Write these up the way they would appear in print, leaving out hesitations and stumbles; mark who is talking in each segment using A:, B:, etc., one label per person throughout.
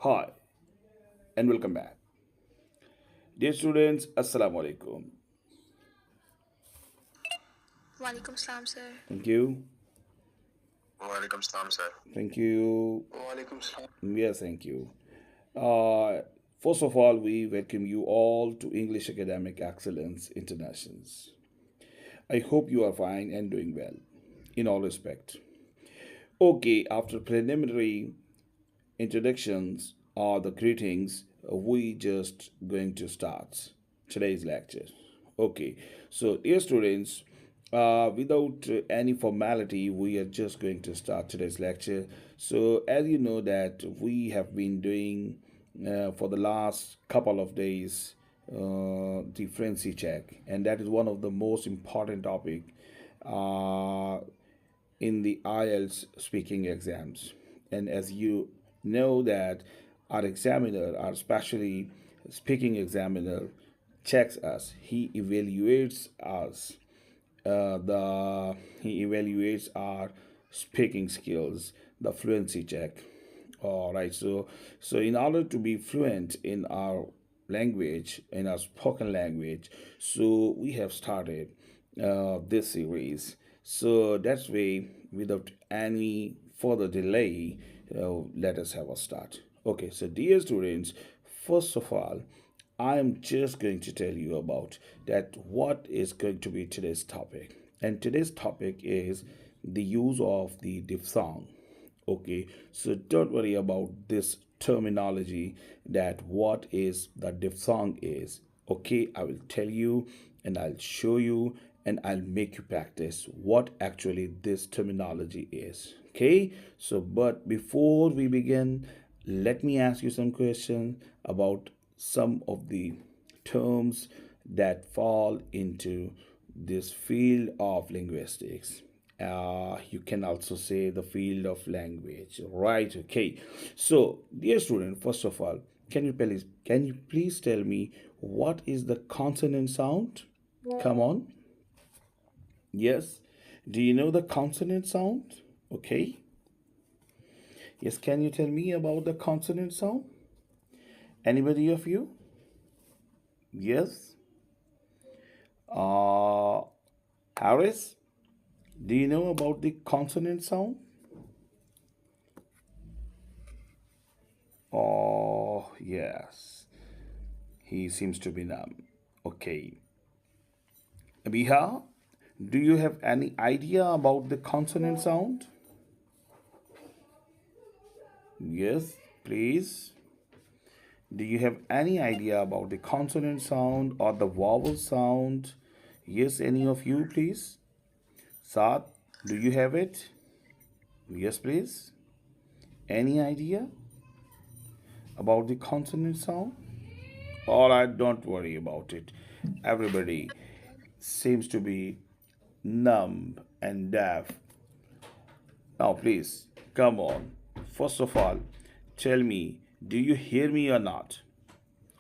A: Hi and welcome back. Dear students, Assalamu alaikum.
B: Walaikum salam, sir.
A: Thank you.
C: Walaikum salam, sir.
A: Thank you.
C: Walaikum salam.
A: Yes, thank you. Uh, First of all, we welcome you all to English Academic Excellence Internationals. I hope you are fine and doing well in all respect. Okay, after preliminary introductions or the greetings, we just going to start today's lecture. Okay, so dear students, without any formality, we are just going to start today's lecture. So as you know that we have been doing for the last couple of days the fluency check, and that is one of the most important topic uh, in the IELTS speaking exams. And as you know that our examiner, our specially speaking examiner, checks us. He evaluates us. He evaluates our speaking skills, the fluency check. All right. So in order to be fluent in our language, in our spoken language, so we have started this series. So that's way, without any further delay, let us have a start. Okay, so dear students, first of all, I am just going to tell you about that what is going to be today's topic. And today's topic is the use of the diphthong. Okay, so don't worry about this terminology that what is the diphthong is. Okay, I will tell you and I'll show you and I'll make you practice what actually this terminology is. Okay, so but before we begin, let me ask you some questions about some of the terms that fall into this field of linguistics. You can also say the field of language, right? Okay, so dear student, first of all, can you please tell me what is the consonant sound? Come on. Yes, do you know the consonant sound? Okay, yes, can you tell me about the consonant sound? Anybody of you? Yes. uh Harris, do you know about the consonant sound? Oh, yes. He seems to be numb. Okay. Biha, do you have any idea about the consonant sound? Yes, please. Do you have any idea about the consonant sound or the vowel sound? Yes, any of you, please. Saad, do you have it? Yes, please. Any idea about the consonant sound? All right, don't worry about it. Everybody seems to be numb and deaf. Now, please, come on. First of all, tell me, do you hear me or not?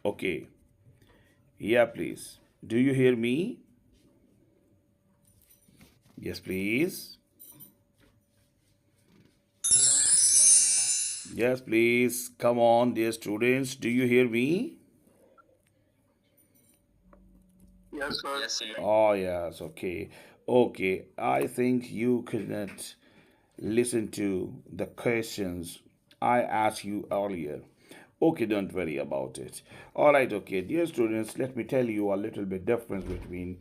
A: Okay. Yeah, please. Do you hear me? Yes, please. Yes, please. Come on, dear students. Do you hear me?
C: Yes, sir. Yes, sir.
A: Oh, yes. Okay. Okay. I think you couldn't listen to the questions I asked you earlier. Okay, don't worry about it. All right, okay. Dear students, let me tell you a little bit difference between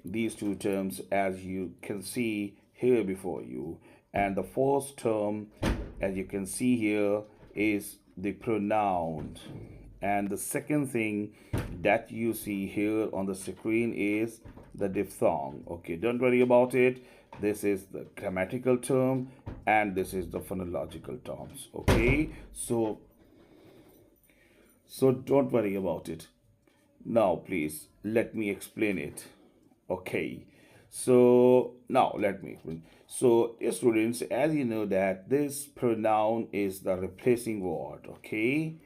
A: these two terms as you can see here before you. And the first term, as you can see here, is the pronoun. And the second thing that you see here on the screen is the diphthong. Okay, don't worry about it. This is the grammatical term and this is the phonological terms. Okay, so don't worry about it. Now, please let me explain it. Okay, so now let me explain. So, dear students, as you know that this pronoun is the replacing word. Okay,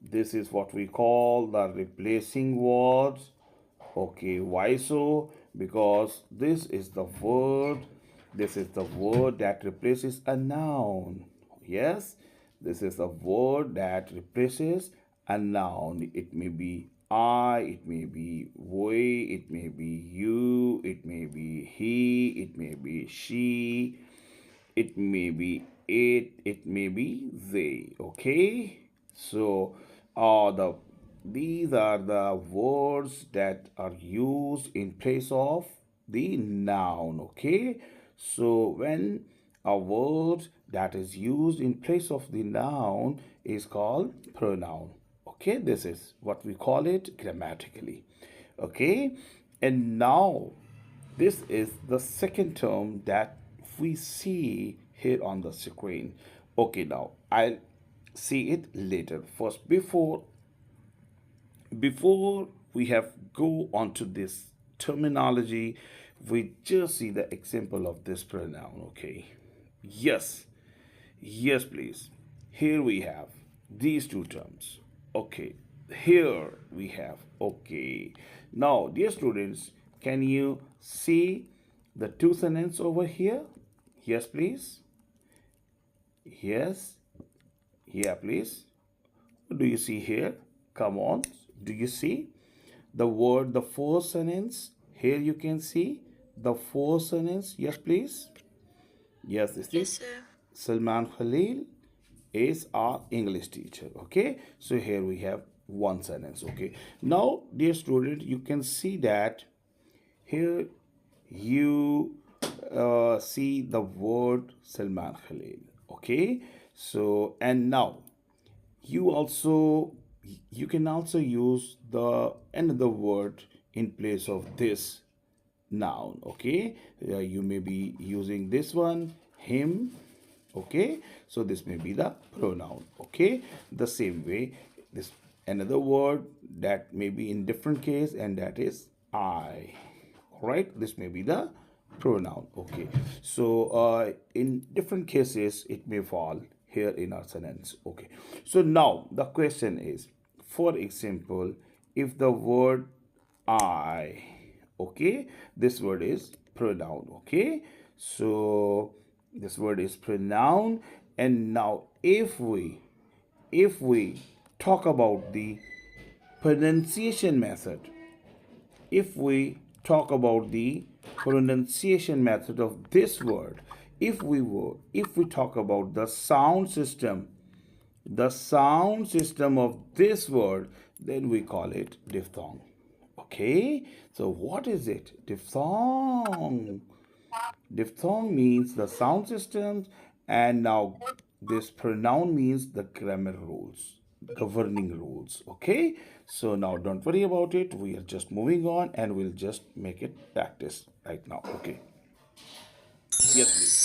A: this is what we call the replacing word. Okay, why so? Because this is the word that replaces a noun. Yes, This is a word that replaces a noun. It may be I, it may be we, it may be you, it may be he, it may be she, it may be it may be they. Okay, so the these are the words that are used in place of the noun. Okay, so when a word that is used in place of the noun is called pronoun. Okay, this is what we call it grammatically. Okay, and now this is the second term that we see here on the screen. Okay, now I'll see it later. First, before we have go on to this terminology, we just see the example of this pronoun. Okay, yes, yes, please. Here we have these two terms. Okay, here we have. Okay, now dear students, can you see the two sentences over here? Yes, please. Yes, yeah, please. Do you see here? Come on. Do you see the word, the first sentence? Here you can see the first sentence. Yes, please. Yes, this
B: Yes,
A: is
B: sir.
A: Salman Khalil is our English teacher. Okay, so here we have one sentence. Okay, now, dear student, you can see that here you see the word Salman Khalil. Okay, so and now you also you can also use the another word in place of this noun. Okay, you may be using this one, him. Okay, so this may be the pronoun. Okay, the same way, this another word that may be in different case, and that is I. All right, this may be the pronoun. Okay, so in different cases it may fall here in our sentence. Okay, so now the question is, for example, if the word I, okay, this word is pronoun. Okay, so this word is pronoun, and now if we talk about the pronunciation method, if we talk about the pronunciation method of this word, if we talk about the sound system of this word, then we call it diphthong. Okay, so what is it? Diphthong. Diphthong means the sound systems, and now this pronoun means the grammar rules, governing rules. Okay, so now don't worry about it. We are just moving on, and we'll just make it practice right now. Okay, yes, please.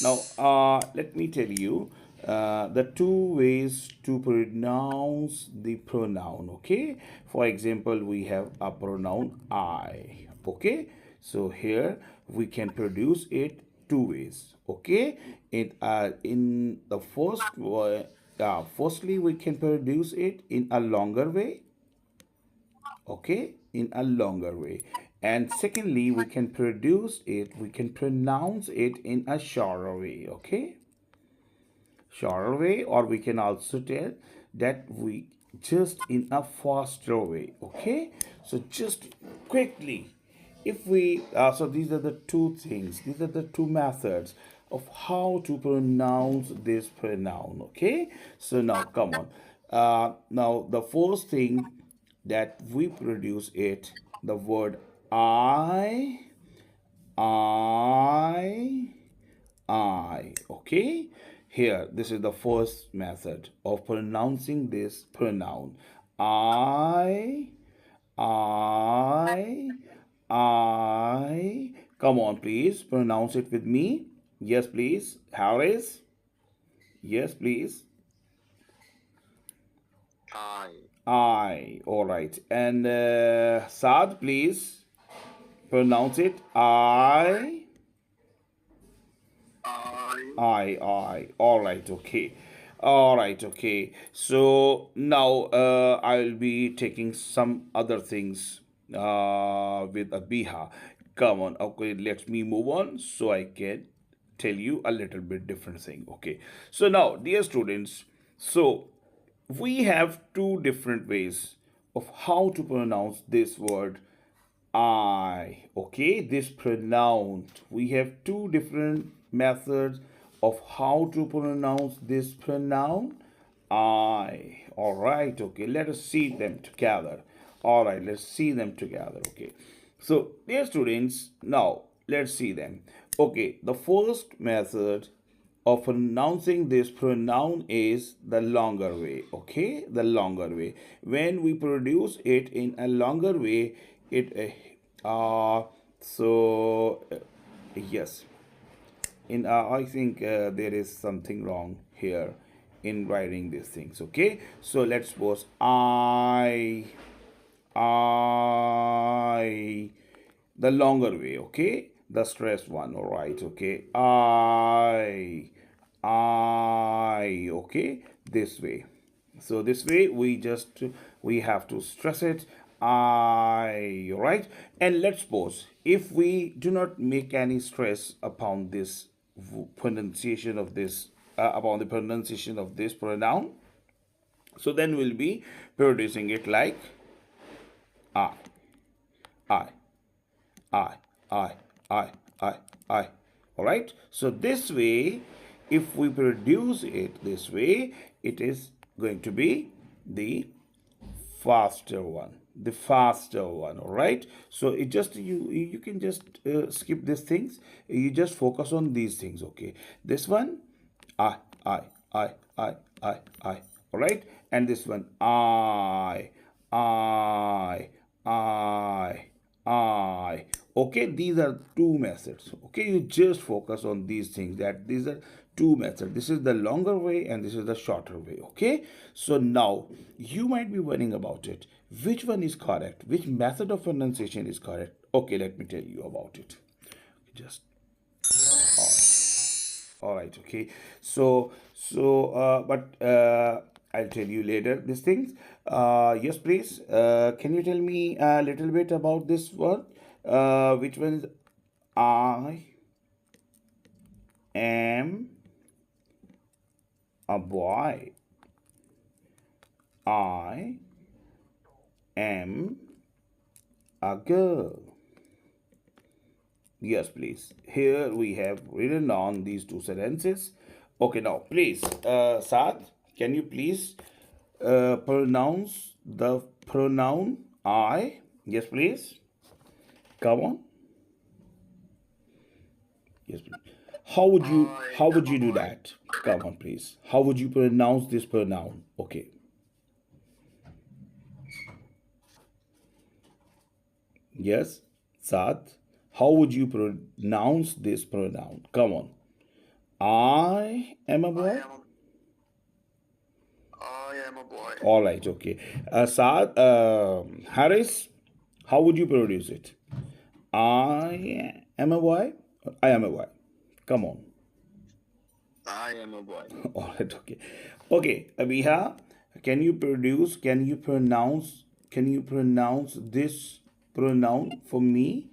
A: Now, let me tell you the two ways to pronounce the pronoun. Okay, for example, we have a pronoun I. Okay, so here we can produce it two ways. Okay, in the first way, firstly we can produce it in a longer way. Okay, in a longer way, and secondly we can pronounce it in a shorter way. Okay, shorter way, or we can also tell that we just in a faster way. Okay, so just quickly, if we so these are the two things, these are the two methods of how to pronounce this pronoun. Okay, so now come on, now the first thing that we produce it, the word I, okay? Here, this is the first method of pronouncing this pronoun. I, I, I. Come on, please, pronounce it with me. Yes, please. Harris. Yes, please. I. All right. And Saad, please pronounce it. I. All right, okay. All right, okay. So now I'll be taking some other things with Abiha. Come on, okay, let me move on so I can tell you a little bit different thing. Okay. So now, dear students, So we have two different ways of how to pronounce this word I. Okay, this pronoun. We have two different methods of how to pronounce this pronoun I. All right, okay, let us see them together. All right, let's see them together. Okay, so dear students, now let's see them. Okay, the first method of pronouncing this pronoun is the longer way. Okay, the longer way. When we produce it in a longer way, it so yes, in I think there is something wrong here in writing these things. Okay, so let's suppose I, the longer way, okay, the stressed one. All right, okay, okay, this way. So this way we have to stress it. All right, and let's suppose if we do not make any stress upon this pronunciation of this upon the pronunciation of this pronoun, so then we'll be producing it like I, I, I, I, I, I, I. All right. So this way, if we produce it this way, it is going to be the faster one. The faster one. All right. So it just you can just skip these things. You just focus on these things. Okay. This one, I, I, I, I, I. All right. And this one, I, I, I. Okay, these are two methods. Okay, you just focus on these things, that these are two methods. This is the longer way and this is the shorter way. Okay, so now you might be worrying about it. Which one is correct? Which method of pronunciation is correct? Okay, let me tell you about it. Just all right, okay. But I'll tell you later these things. Yes, please. Can you tell me a little bit about this word? Which one is I am a boy? I am a girl. Yes, please. Here we have written on these two sentences. Okay, now please, Saad, can you please pronounce the pronoun I? Yes, please. Come on. Yes, please. How would you do that? Come on, please. How would you pronounce this pronoun? Okay. Yes, Saad. How would you pronounce this pronoun? Come on. I am a boy.
C: I am a boy.
A: All right, okay. Saad, Harris, how would you produce it? I am a boy. I am a boy. Come on.
C: I am a boy.
A: All right, okay. Okay, Abiha, can you pronounce this pronoun for me?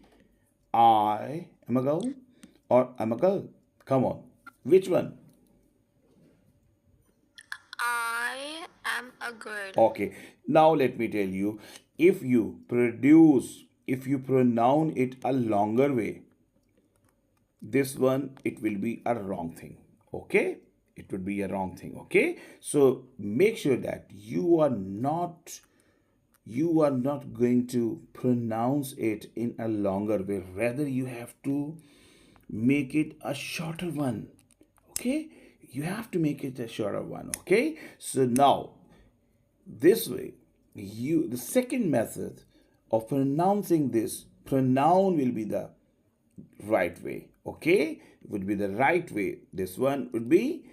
A: I am a girl or I'm a girl. Come on. Which one?
B: I am a girl.
A: Okay. Now let me tell you, if you pronounce it a longer way, this one it will be a wrong thing. Okay, it would be a wrong thing. Okay, so make sure that you are not going to pronounce it in a longer way, rather you have to make it a shorter one. Okay, you have to make it a shorter one. Okay, so now this way, the second method of pronouncing this pronoun will be the right way. Okay, it would be the right way. This one would be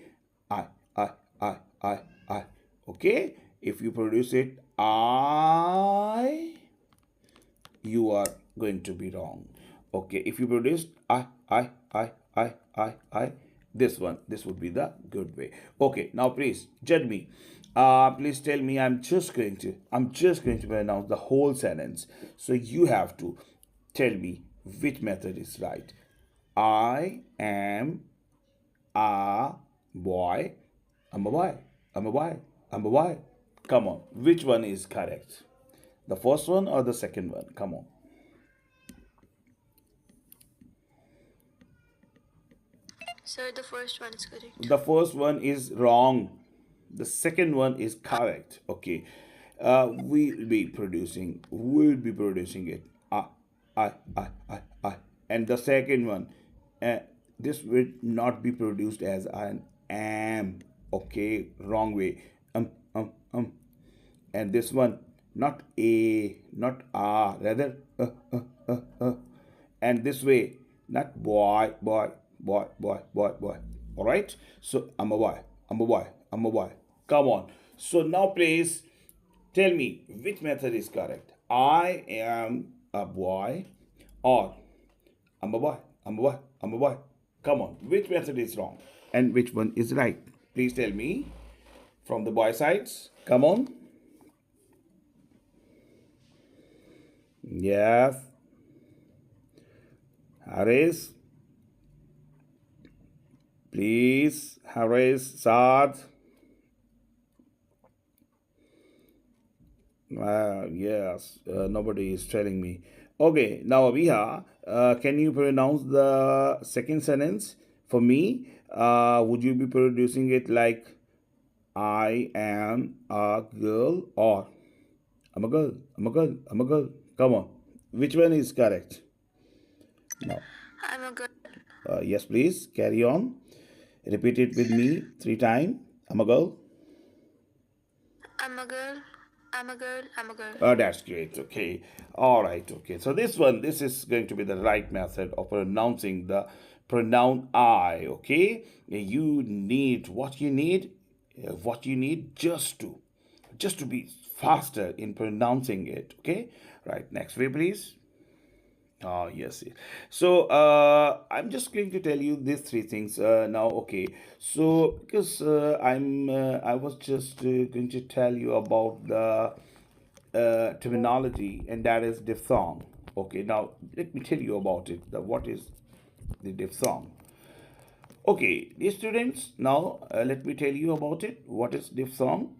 A: I, I, I, I, I. Okay, if you produce it I, you are going to be wrong. Okay, if you produce I, this would be the good way. Okay, now please judge me. Please tell me. I'm just going to pronounce the whole sentence. So you have to tell me which method is right. I am a boy. I'm a boy. I'm a boy. I'm a boy. Come on. Which one is correct? The first one or the second one? Come on.
B: Sir, the first one is correct.
A: The first one is wrong. The second one is correct. Okay. We'll be producing it. I. And the second one, uh, this will not be produced as an am. Okay, wrong way. Um, um, um. And this one, not a, not a, rather and this way, not boy, boy, boy, boy, boy, boy. All right. So I'm a boy. I'm a boy. I'm a boy. Come on. So now, please tell me which method is correct. I am a boy, or I'm a boy. I'm a boy. I'm a boy. Come on. Which method is wrong and which one is right? Please tell me from the boy sides. Come on. Yes. Haris. Please. Haris. Saad. Yes. Nobody is telling me. Okay. Now, Abiha, can you pronounce the second sentence for me? Would you be producing it like I am a girl, or I'm a girl, I'm a girl, I'm a girl? Come on. Which one is correct? Now,
B: I'm a girl.
A: yes, please. Carry on. Repeat it with me 3 times. I'm a girl.
B: I'm a girl. I'm a girl. I'm a girl.
A: That's great. Okay. All right. Okay. So this is going to be the right method of pronouncing the pronoun I. Okay. You need what you need just to be faster in pronouncing it. Okay. Right. Next way, please. Oh, yes. Yes. So, I'm just going to tell you these three things now. Okay. So, because I was just going to tell you about the terminology, and that is diphthong. Okay. Now, let me tell you about it. What is the diphthong? Okay, dear students, now let me tell you about it. What is diphthong?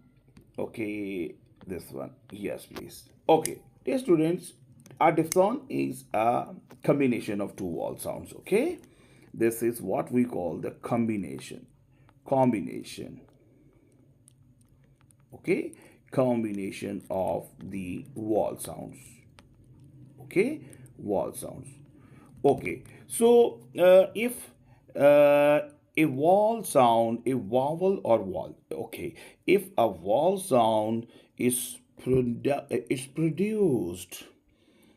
A: Okay, this one. Yes, please. Okay, dear students, a diphthong is a combination of two vowel sounds. Okay, this is what we call the combination. Combination. Okay, combination of the vowel sounds. Okay, vowel sounds. Okay, so if a vowel sound, a vowel or vowel, okay, if a vowel sound is produced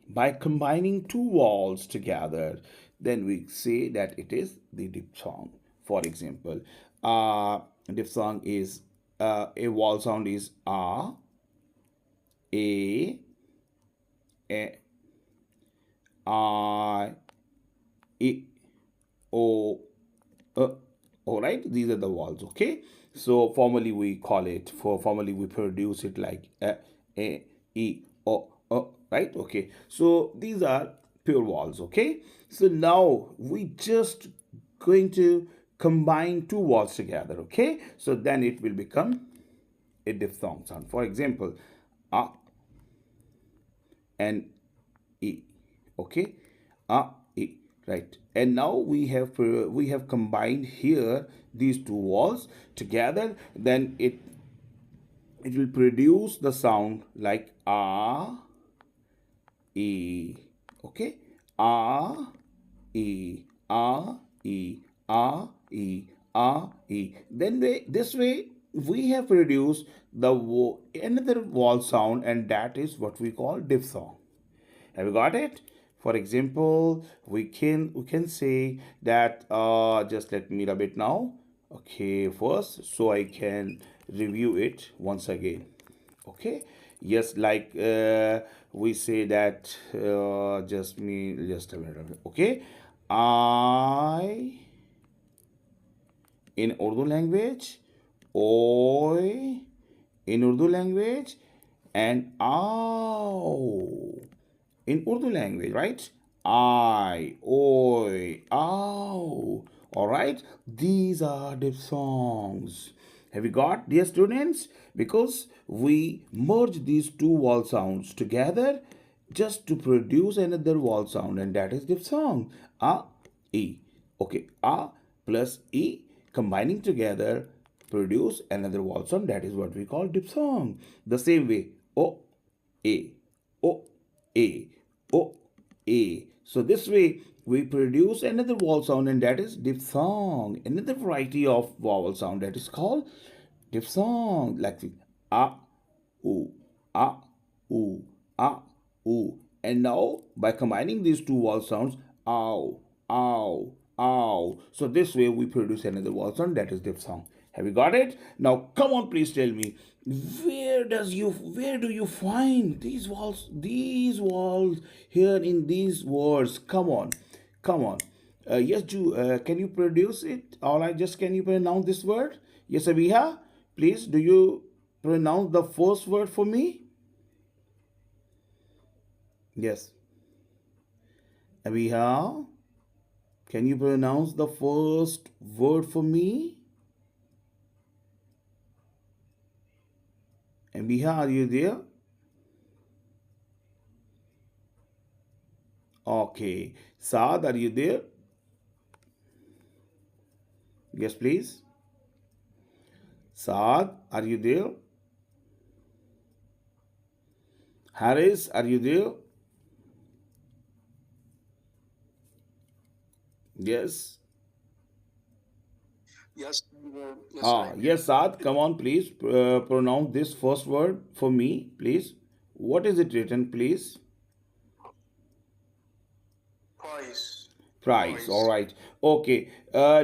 A: by combining two vowels together, then we say that it is the diphthong. For example, diphthong is a vowel sound is a, e, I, I, O, all right, these are the vowels. Okay, so formally we produce it like e, o, right? Okay, so these are pure vowels. Okay, so now we just going to combine two vowels together. Okay, so then it will become a diphthong sound. For example, a and e. Okay, a, e, right? And now we have combined here these two vowels together. Then it will produce the sound like a, e. Okay, a, e, a, e, a, e, a, e. Then this way we have produced another vowel sound, and that is what we call diphthong. Have you got it? For example, we can say that just let me rub it now. Okay, first, so I can review it once again. Okay, yes, like we say that just a minute. Okay, I in Urdu language, oi in Urdu language, and ow in Urdu language, right? I, oi, ow. All right, these are diphthongs. Have you got, dear students? Because we merge these two vowel sounds together just to produce another vowel sound, and that is diphthong. A, E. Okay, A plus E combining together produce another vowel sound. That is what we call diphthong. The same way, O, A, O, A, O, A. So this way we produce another vowel sound, and that is diphthong. Another variety of vowel sound that is called diphthong, like a, oo, a, oo, a, oo. And now by combining these two vowel sounds, ow, ow, ow. So this way we produce another vowel sound, that is diphthong. Have you got it? Now come on, please tell me, where do you find these vowels here in these words? Come on, come on. Yes, Ju, can you produce it? All right, just can you pronounce this word? Yes, Abiha, please, do you pronounce the first word for me? Yes. Abiha, can you pronounce the first word for me? Abiha, are you there? Okay. Saad, are you there? Yes, please. Saad, are you there? Haris, are you there? Yes.
C: Yes, yes, I am here.
A: Yes, Saad, come on, please. Pronounce this first word for me, please. What is it written, please?
C: Price.
A: Price. All
C: Price.
A: right. Okay.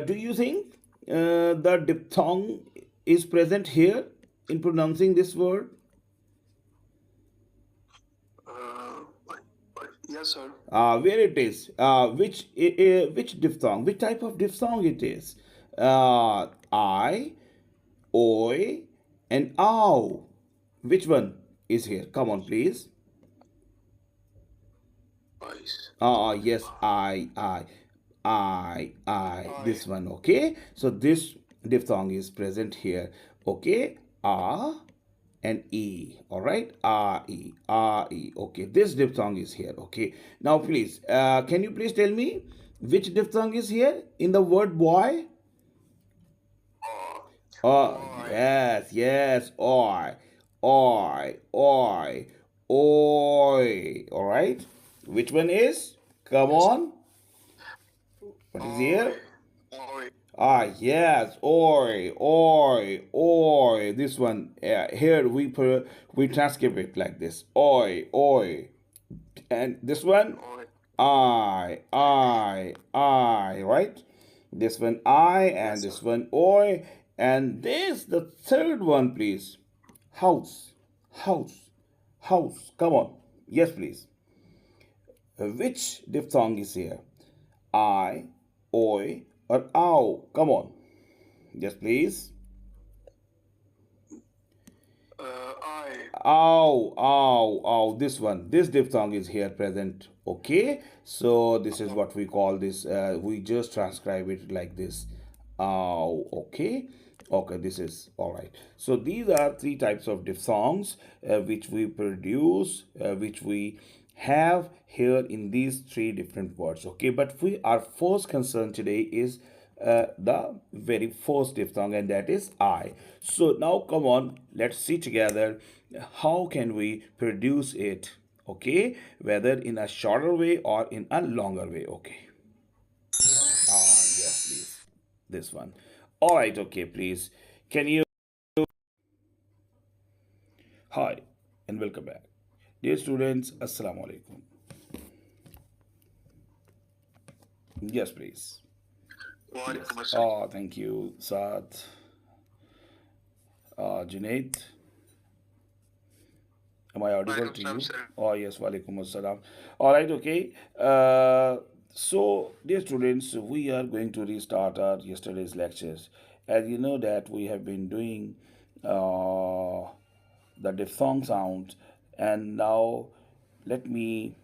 A: Do you think the diphthong is present here in pronouncing this word?
C: Yes, sir.
A: Where it is? Which diphthong? Which type of diphthong it is? I, oi, and ow. Which one is here? Come on, please.
C: Price.
A: Yes,
C: I.
A: this one, okay? So this diphthong is present here, okay? And E, all right? E, okay? This diphthong is here, okay? Now, please, can you please tell me which diphthong is here in the word boy?
C: Uh,
A: Oh,
C: Boy.
A: yes, oi, oi, all right? Which one is? Come
C: Yes.
A: on. What is here?
C: I. I.
A: Yes, oi. This one here we transcribe it like this, oi. And this one,
C: I.
A: right? This one I, and
C: Yes, sir.
A: this one oi, and this the third one, please. House, house, house. Come on, yes, please. Which diphthong is here? I, oi, or ow? Come on. Yes, please.
C: I.
A: Ow. This one. This diphthong is here present. Okay. So this is
C: Uh,
A: what we call this. We just transcribe it like this. Ow. Okay. Okay. This is all right. So these are three types of diphthongs which we produce, which we have here in these three different words. Okay. But our first concern today is the very first diphthong, and that is I. So now come on, let's see together how can we produce it, okay, whether in a shorter way or in a longer way. Okay, yes, please, this one. All right, okay, please, can you? Hi and welcome back, dear students. Assalamu alaikum. Yes, please. Yes.
C: Walaikum assalam.
A: Thank you, Saad. Junaid, am I audible
C: Walaikum
A: to
C: assalam,
A: you?
C: sir.
A: Oh, yes, walaikum assalam. All right, okay. So, dear students, we are going to restart our yesterday's lectures. As you know that we have been doing uh, the diphthong sounds, and now let me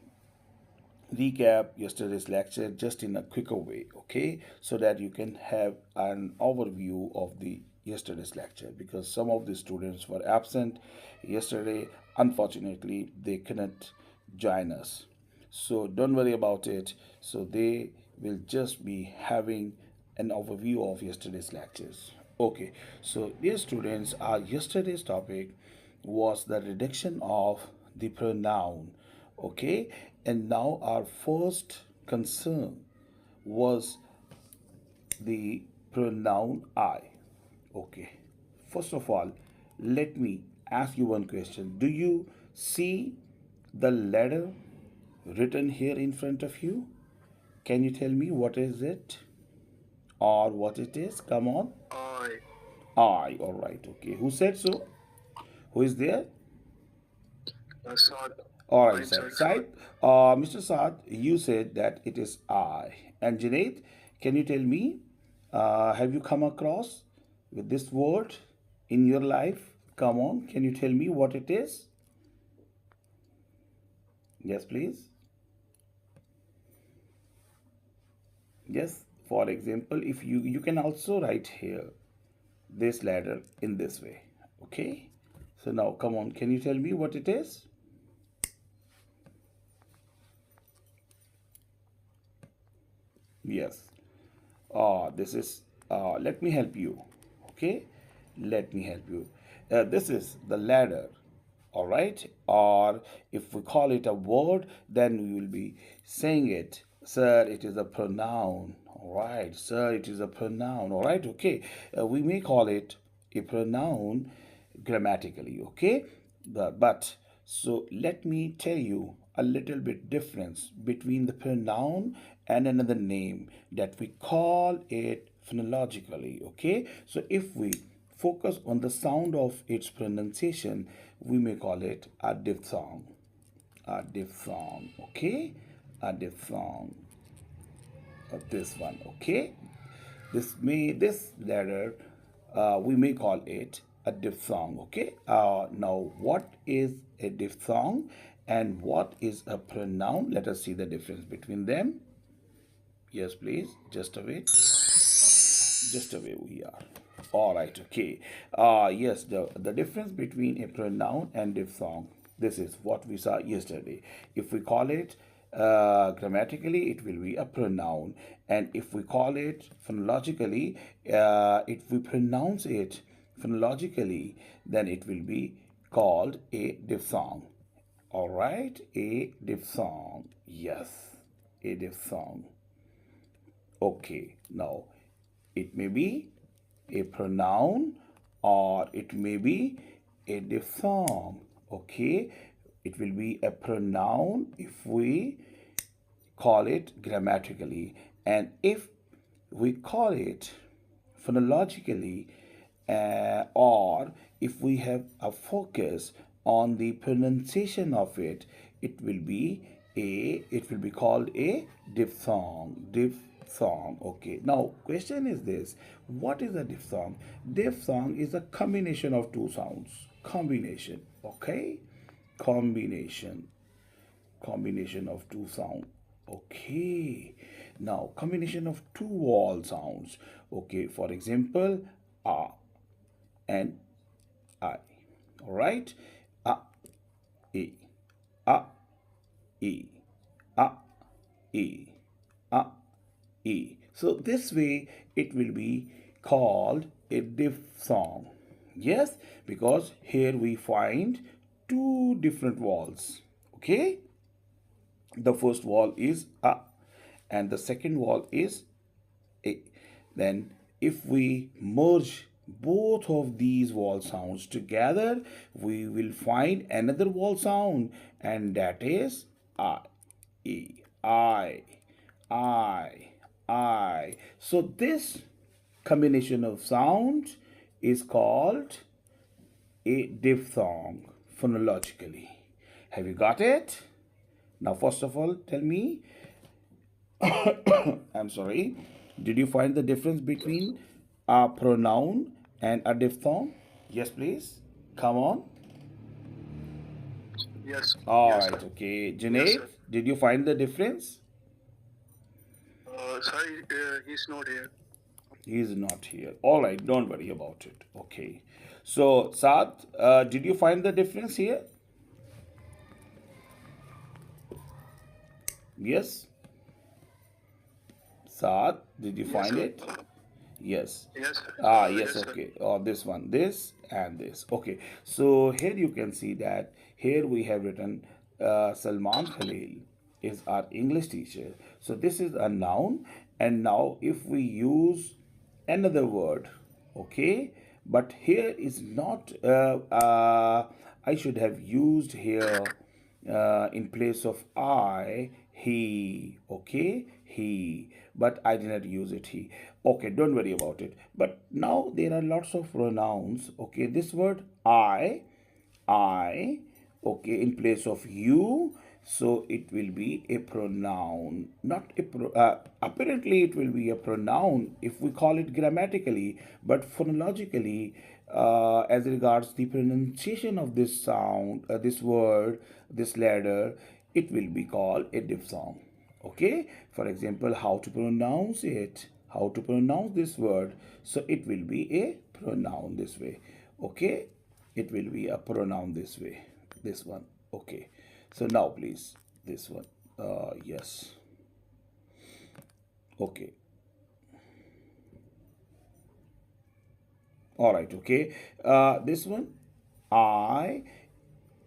A: recap yesterday's lecture just in a quicker way, okay, so that you can have an overview of the yesterday's lecture because some of the students were absent yesterday. Unfortunately, they couldn't join us. So don't worry about it. So they will just be having an overview of yesterday's lectures. Okay, so dear students, our yesterday's topic was the reduction of the pronoun. Okay, and now our first concern was the pronoun I. Okay. First of all, let me ask you one question. Do you see the letter written here in front of you? Can you tell me what is it or what it is? Come on.
C: I.
A: I. All right. Okay. Who said so? Who is there?
C: Saad.
A: All right,
C: I'm
A: Saad.
C: sorry, Saad.
A: Mr. Saad, you said that it is I. And Junaid, can you tell me, have you come across with this word in your life? Come on, can you tell me what it is? Yes, please. Yes, for example, if you can also write here this letter in this way. Okay. So now, come on, can you tell me what it is? Yes. This is, let me help you. Okay, let me help you. This is the ladder, all right? Or if we call it a word, then we will be saying it. Sir, it is a pronoun. All right, sir, it is a pronoun. All right, okay. We may call it a pronoun grammatically, okay? But so let me tell you a little bit difference between the pronoun and another name that we call it phonologically, okay? So if we focus on the sound of its pronunciation, we may call it a diphthong. A diphthong, okay? A diphthong. This one, okay? This letter we may call it a diphthong. Okay, now what is a diphthong and what is a pronoun? Let us see the difference between them. Yes, please, just away we are. All right, okay. Yes, the difference between a pronoun and diphthong, this is what we saw yesterday. If we call it grammatically, it will be a pronoun, and if we call it phonologically, if we pronounce it phonologically, then it will be called a diphthong. All right, a diphthong. Yes, a diphthong. Okay, now it may be a pronoun or it may be a diphthong. Okay, it will be a pronoun if we call it grammatically, and if we call it phonologically, or if we have a focus on the pronunciation of it, it will be called a diphthong. Okay, now question is this: what is a diphthong? Diphthong is a combination of two sounds. Combination. Okay, combination. Combination of two sound. Okay, now combination of two vowel sounds. Okay, for example, a and I. All right, a, e, a, e, a, e, a, e. So this way it will be called a diphthong. Yes, because here we find two different vowels. Okay, the first vowel is a and the second vowel is a. Then if we merge both of these vowel sounds together, we will find another vowel sound, and that is I. E. I. I. I. So this combination of sound is called a diphthong phonologically. Have you got it? Now, first of all, tell me, I'm sorry, did you find the difference between a pronoun and a diphthong? Yes, please. Come on.
C: Yes.
A: All
C: Yes,
A: right,
C: sir.
A: okay.
C: Yes,
A: Junaid,
C: sir.
A: did you find the difference?
C: Sorry, he's not here.
A: He is not here. All right, don't worry about it. Okay. So, Saad, did you find the difference here? Yes. Saad, did you
C: Yes,
A: find
C: sir.
A: it? Yes.
C: Yes,
A: Yes,
C: yes, sir.
A: okay. This one, this and this. Okay. So here you can see that here we have written Salman Khalil is our English teacher. So this is a noun. And now if we use another word, okay, but here is not, I should have used here in place of I, he, okay, he, but I did not use it, he. Okay, don't worry about it. But now there are lots of pronouns, okay. This word I, okay, in place of you, so it will be a pronoun, not a apparently it will be a pronoun if we call it grammatically, but phonologically, as regards the pronunciation of this sound, this word, this letter, it will be called a diphthong. Okay, for example, how to pronounce it, how to pronounce this word, so it will be a pronoun this way. Okay, it will be a pronoun this way, this one. Okay, so now please, this one, yes. Okay, all right, okay. This one, I,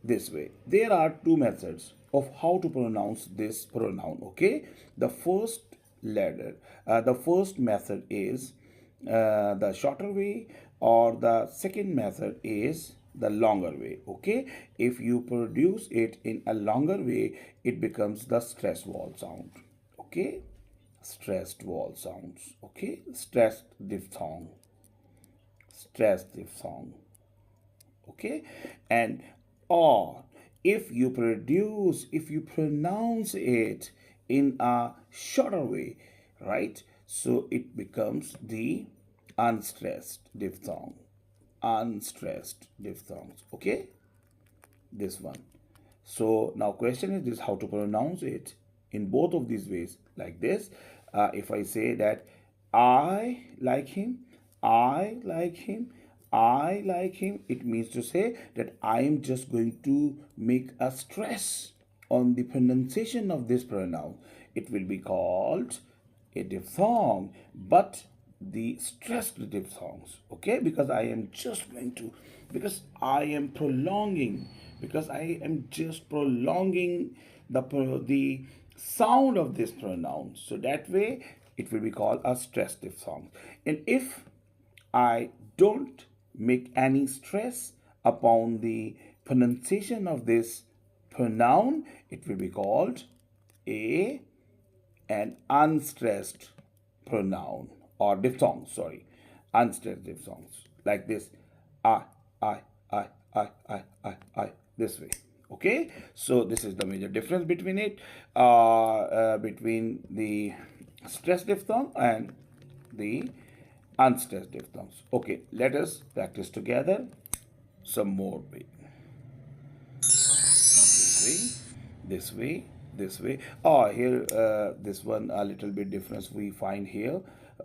A: this way. There are two methods of how to pronounce this pronoun, okay. The first letter, the first method is the shorter way, or the second method is the longer way, okay. If you produce it in a longer way, it becomes the stress vowel sound, okay. Stressed vowel sounds, okay. Stressed diphthong, stressed diphthong, okay. And or if you produce, if you pronounce it in a shorter way, right, so it becomes the unstressed diphthong, unstressed diphthongs, okay, this one. So now question is this, how to pronounce it in both of these ways, like this. If I say that I like him, I like him, I like him, it means to say that I am just going to make a stress on the pronunciation of this pronoun. It will be called a diphthong, but the stressed diphthongs, okay, because I am just going to, because I am prolonging, because I am just prolonging the sound of this pronoun, so that way it will be called a stressed diphthong. And if I don't make any stress upon the pronunciation of this pronoun, it will be called a an unstressed pronoun or diphthong, sorry, unstressed diphthongs, like this, I, I, I, this way. Okay, so this is the major difference between it, between the stressed diphthong and the unstressed diphthongs. Okay, let us practice together some more way. This way, this way. Oh, here, this one a little bit difference we find here.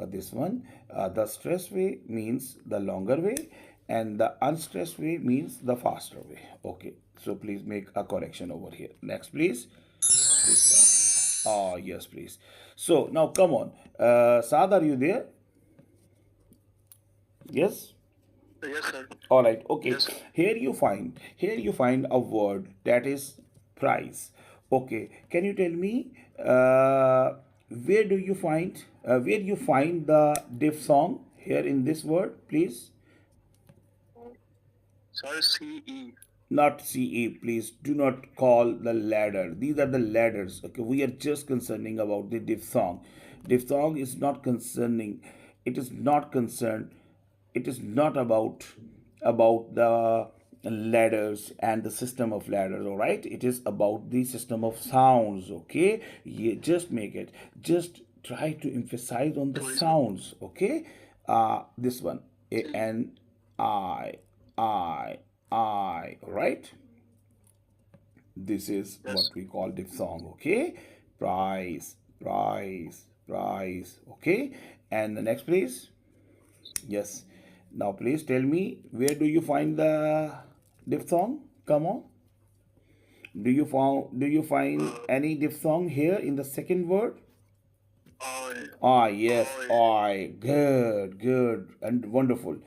A: This one, the stress way means the longer way, and the unstressed way means the faster way. Okay, so please make a correction over here. Next, please. This one. Oh, yes, please. So now come on. Saad, are you there? Yes.
C: Yes, sir.
A: All right, okay.
C: Yes, sir.
A: Here you find a word that is price. Okay, can you tell me where you find the diphthong here in this word, please?
C: Sir, CE.
A: Not CE, please. Do not call the ladder. These are the ladders. Okay, we are just concerning about the diphthong. Diphthong is not concerning. It is not concerned. It is not about the ladders and the system of ladders. All right. It is about the system of sounds. Okay. Yeah, just make it. Just try to emphasize on the
C: Sorry, sir.
A: sounds. Okay. This one. A
C: C.
A: N I I I, right? This is what
C: Yes.
A: we call diphthong, okay? Price, price, price, okay? And the next, please. Yes. Now please tell me, where do you find the diphthong? Come on. Do you find any diphthong here in the second word?
C: I,
A: Ah, yes,
C: I,
A: I. Good, good, and wonderful.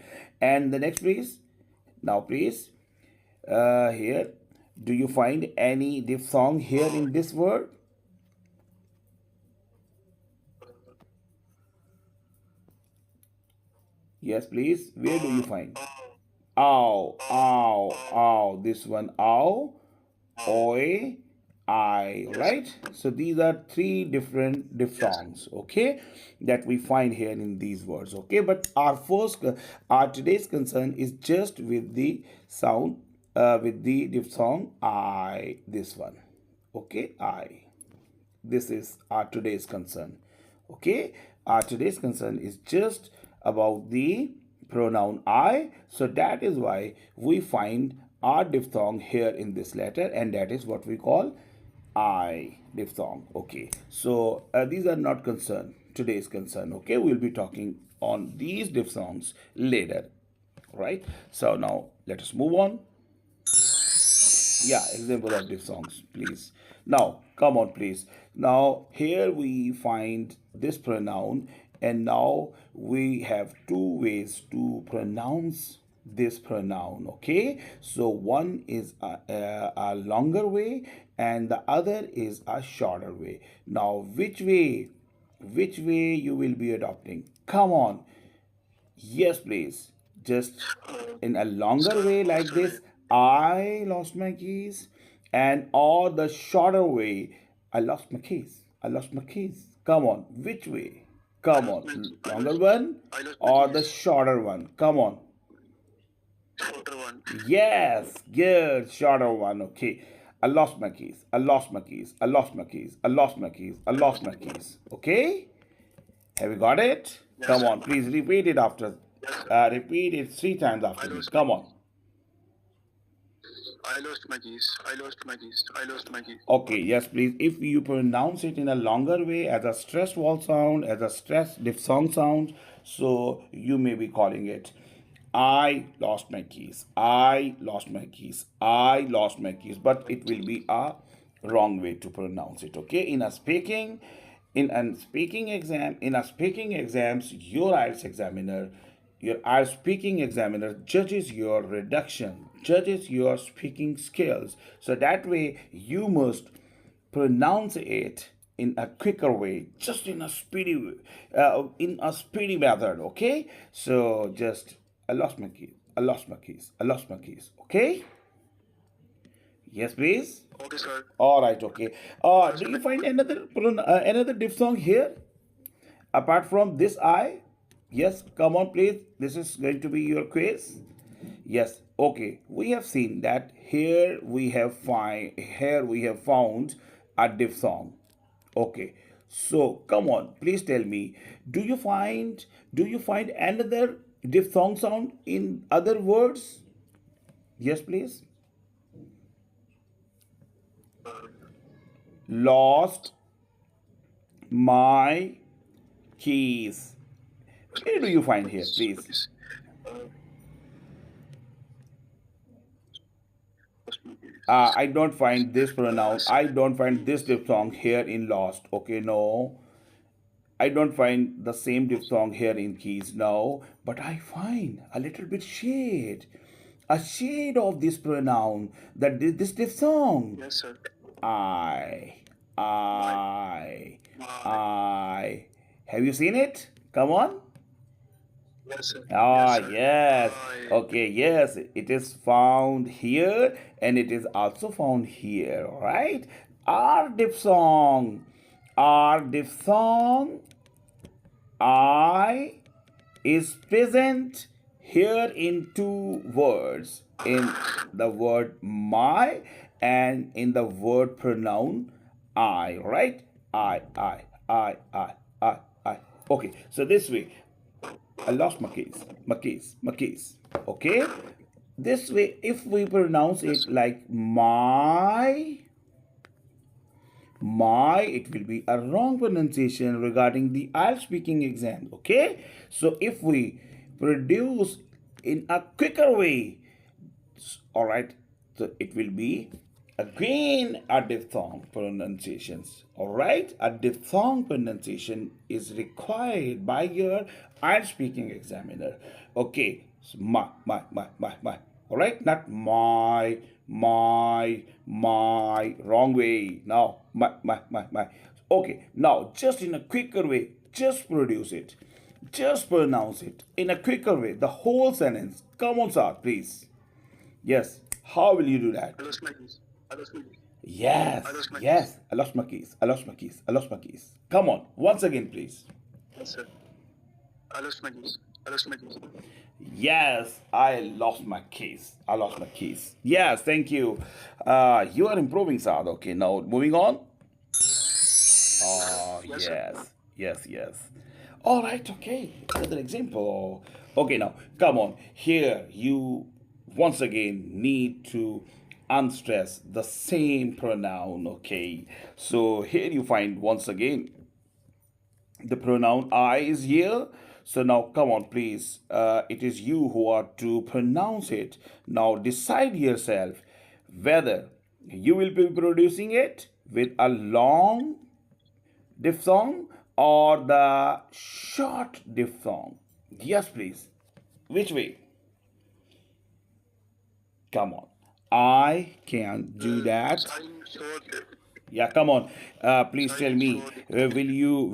A: And the next, please. Now, please, here, do you find any diphthong here
C: I,
A: in this word? Yes, please. Where do you find? Ow, ow, ow. This one, ow, oi, I,
C: yes,
A: right? So these are three different
C: yes,
A: diphthongs, okay, that we find here in these words, okay. But our today's concern is just with the sound, with the diphthong I, this one, okay, I. This is our today's concern, okay. Our today's concern is just about the pronoun I, so that is why we find our diphthong here in this letter, and that is what we call I diphthong, okay. So these are not concern, today's concern, okay. We'll be talking on these diphthongs later, right? So now let us move on. Yeah, example of diphthongs, please. Now come on, please. Now here we find this pronoun, and now we have two ways to pronounce this pronoun, okay. So one is a longer way, and the other is a shorter way. Now which way you will be adopting? Come on. Yes, please. Just in a longer
C: sir,
A: way like
C: first way.
A: this, I lost my keys, and or the shorter way, I lost my keys. I lost my keys. Come on, which way? Come on, longer one
C: I lost my
A: or the
C: keys.
A: shorter one? Come on.
C: Shorter one.
A: Yes, good, shorter one. Okay. I lost my keys. I lost my keys. I lost my keys. I lost my keys. I
C: I
A: lost
C: lost
A: my
C: my keys.
A: keys. Okay. Have you got it?
C: Yes,
A: Come
C: sir.
A: on, please repeat it after.
C: Yes, sir.
A: Repeat it three times
C: I
A: after me.
C: lost my
A: Come
C: keys.
A: on.
C: I lost my keys. I lost my keys. I lost my keys.
A: Okay, yes, please. If you pronounce it in a longer way as a stressed vowel sound, as a stressed diphthong sound, so you may be calling it I lost my keys. I lost my keys. I lost my keys. But
C: My
A: it will
C: keys.
A: be a wrong way to pronounce it. Okay. In a speaking exams, your IELTS speaking examiner judges your reduction, judges your speaking skills. So that way you must pronounce it in a quicker way, just in a speedy method. Okay. So just I lost my keys. I lost my keys. I lost my keys. Okay. Yes, please.
C: Okay, sir.
A: All right. Okay.
C: I lost
A: Do
C: my
A: you find another diphthong here apart from this I? Yes. Come on, please. This is going to be your quiz. Yes. Okay. We have seen that here we have found a diphthong. Okay. So come on, please tell me, do you find another diphthong sound in other words? Yes, please. Lost my keys. Where do
C: keys.
A: you find
C: My
A: here,
C: keys. My
A: please?
C: keys. Lost my keys.
A: I don't find this pronoun. I
C: Second
A: don't find this
C: keys.
A: diphthong here in lost. Okay, no. I don't find the same diphthong here in keys. No. But I find a little bit shade. A shade of this pronoun. This diphthong.
C: Yes, sir.
A: I.
C: My.
A: I.
C: My.
A: I. Have you seen it? Come on.
C: Yes, sir. Yes,
A: Ah,
C: sir.
A: yes.
C: I.
A: Okay, yes. It is found here and it is also found here, right? Our diphthong. Our diphthong I is present here in two words, in the word my and in the word pronoun I, right? I. Okay, so this way, I lost my keys. Okay, this way, if we pronounce
C: Yes,
A: it
C: sir.
A: like it will be a wrong pronunciation regarding the IELTS speaking exam. Okay, so if we produce in a quicker way. All right, so it will be again a diphthong pronunciations. All right, a diphthong pronunciation is required by your IELTS speaking examiner. Okay, so my. All right, not my. Wrong way. Now my. Okay, now just in a quicker way, just produce it. Just pronounce it in a quicker way. The whole sentence. Come on, sir, please. Yes. How will you do that?
C: I lost my keys. I lost my keys.
A: Yes.
C: I lost my keys.
A: Yes. I lost my keys. I lost my keys. I lost my keys. Come on. Once again, please.
C: Yes, sir. I lost my keys. I lost my keys.
A: Yes. I lost my keys. I lost my keys. Yes. Thank you. You are improving, Saad. Okay. Now moving on. Oh,
C: Yes, sir.
A: yes. Yes. Yes. All right. Okay. Another example. Okay. Now, come on. Here, you once again need to unstress the same pronoun. Okay. So here you find once again the pronoun I is here. So now, come on, please. It is you who are to pronounce it. Now, decide yourself whether you will be producing it with a long diphthong or the short diphthong. Yes, please. Which way? Come on. I can do that.
C: I'm sure.
A: Yeah, come on. Please tell
C: I'm
A: me.
C: sure.
A: Will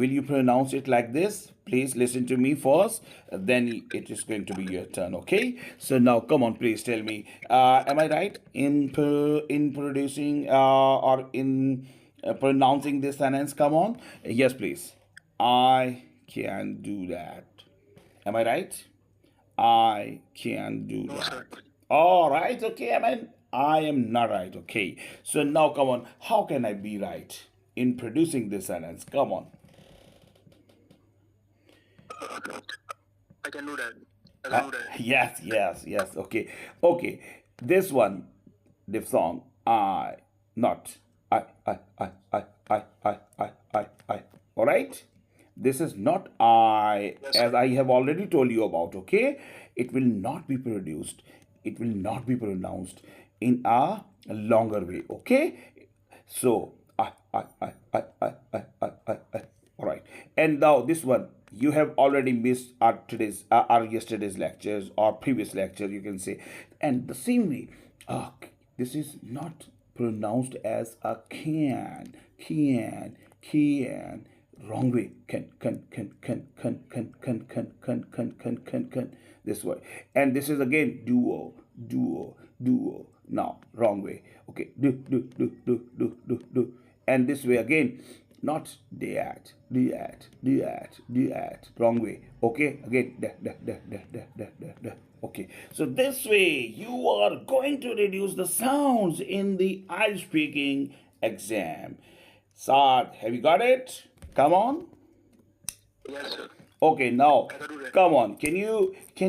A: you pronounce it like this? Please listen to me first. Then it is going to be your turn. Okay. So now, come on. Please tell me. Am I right in producing or in pronouncing this sentence? Come on. Yes, please. I can do that. Am I right? I can do
C: No, sir.
A: that. All right, okay. I am not right. Okay. So now, come on. How can I be right in producing this sentence? Come on.
C: I can do that. I
A: Uh,
C: can do that.
A: yes. Okay. Okay. This one, diphthong. I, not. I. All right. This is not I,
C: Yes,
A: as
C: sir.
A: I have already told you about. Okay. It will not be produced. It will not be pronounced in a longer way. Okay. So, all right. And now this one, you have already missed our yesterday's lectures or previous lecture, you can say. And the same way, this is not pronounced as a can. Wrong way. Can. This way. And this is again duo. Now, wrong way. Okay. Do. And this way again, not that. Wrong way. Okay. Again, da. Okay. So this way, you are going to reduce the sounds in the IELTS speaking exam. Saad, have you got it? Come on.
C: Yes, sir.
A: Okay, now
C: I can do that.
A: come on. Can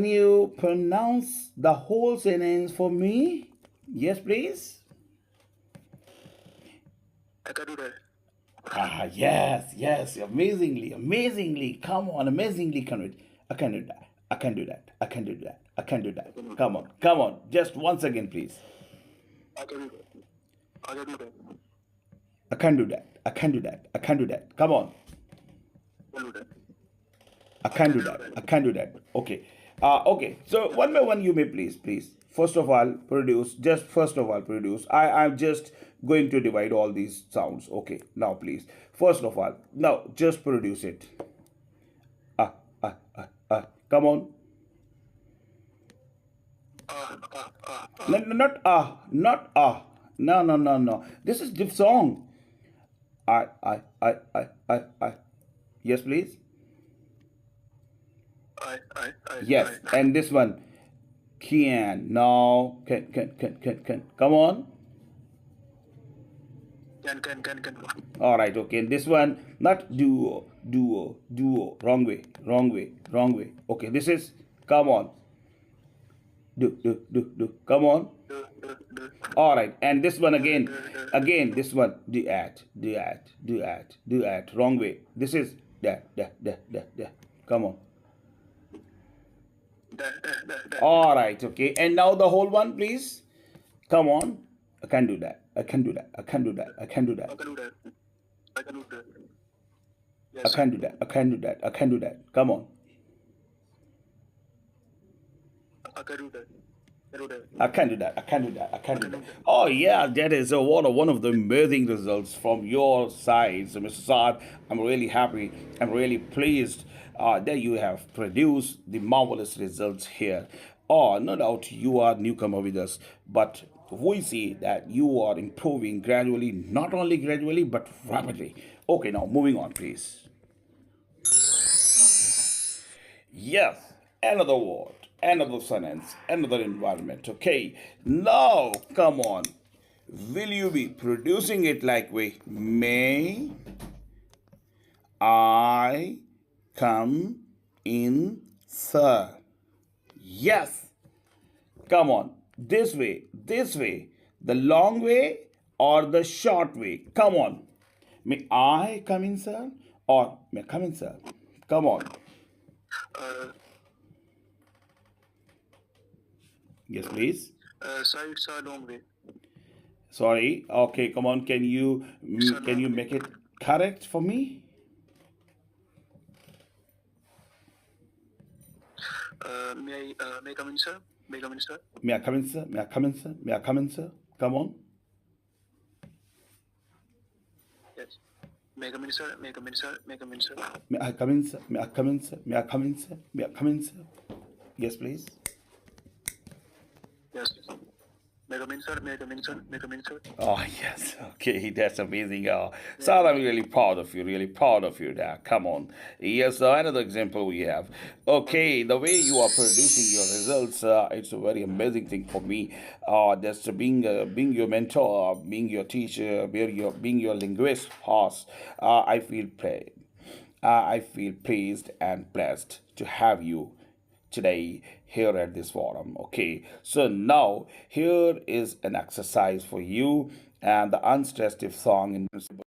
A: you pronounce the whole sentence for me? Yes, please.
C: I can do that.
A: Yes. Amazingly. Come on, amazingly can do it. I can do that. I can do that. Come on. Just once again, please.
C: I can do that. I can do that.
A: I can do that. Come on.
C: I can do that.
A: I can do that. Okay. Okay. So one by one, you may please. First of all, produce. I'm just going to divide all these sounds. Okay. Now, please. First of all, now just produce it. Come on. No, not No. This is diphthong. I. Yes, please.
C: I.
A: Yes, and this one, can. No, can. Come on.
C: Can.
A: All right, okay. And this one, not duo. Wrong way. Okay, this is, come on. Do. Come on.
C: Do.
A: All right, and this one again. This one, do at. Wrong way. This is da. Come on.
C: Da.
A: All right, okay. And now the whole one, please. Come on. I can do that. I can do that. I can do that. I can do that.
C: I can do that. I can do that.
A: I
C: Yes.
A: can do that. I can do that. I can do that. Come on.
C: I can do that. I can do that.
A: I can do that. I can do that. I can
C: I
A: do
C: can
A: that.
C: do that.
A: Oh yeah, that is one of the amazing results from your side, so Mr. Saad. I'm really happy. I'm really pleased that you have produced the marvelous results here. Oh, no doubt you are newcomer with us, but we see that you are improving gradually, not only gradually but rapidly. Okay, now moving on, please. Yes, another word, another sentence, another environment. Okay, now come on. Will you be producing it like we may I come in, sir? Yes, come on. This way, the long way or the short way? Come on. May I come in, sir? Or may I come in, sir? Come on.
C: Uh,
A: Yes, please.
C: so it's a long way.
A: Sorry. Okay, come on.
C: It's a
A: Can
C: long
A: you
C: way.
A: make it correct for me?
C: May I come in, sir? May I come in, sir?
A: May I come in, sir? May I come in, sir? May I come in, sir? Come on.
C: Yes. May I come in, sir? May I come in, sir? May I come in, sir?
A: May I come in, sir? May I come in, sir? May I come in, sir? May I come in, sir? Yes, please.
C: Yes. May I come in, sir? May I come in, sir? May I come in, sir?
A: Oh, yes. Okay, that's amazing. Sir, I'm really proud of you. Really proud of you there. Come on. Yes, another example we have. Okay, the way you are producing your results, it's a very amazing thing for me. That's being your mentor, being your teacher, being your linguist, horse. I feel pleased and blessed to have you today here at this forum. Okay, so now here is an exercise for you and the unstressed if song in principle.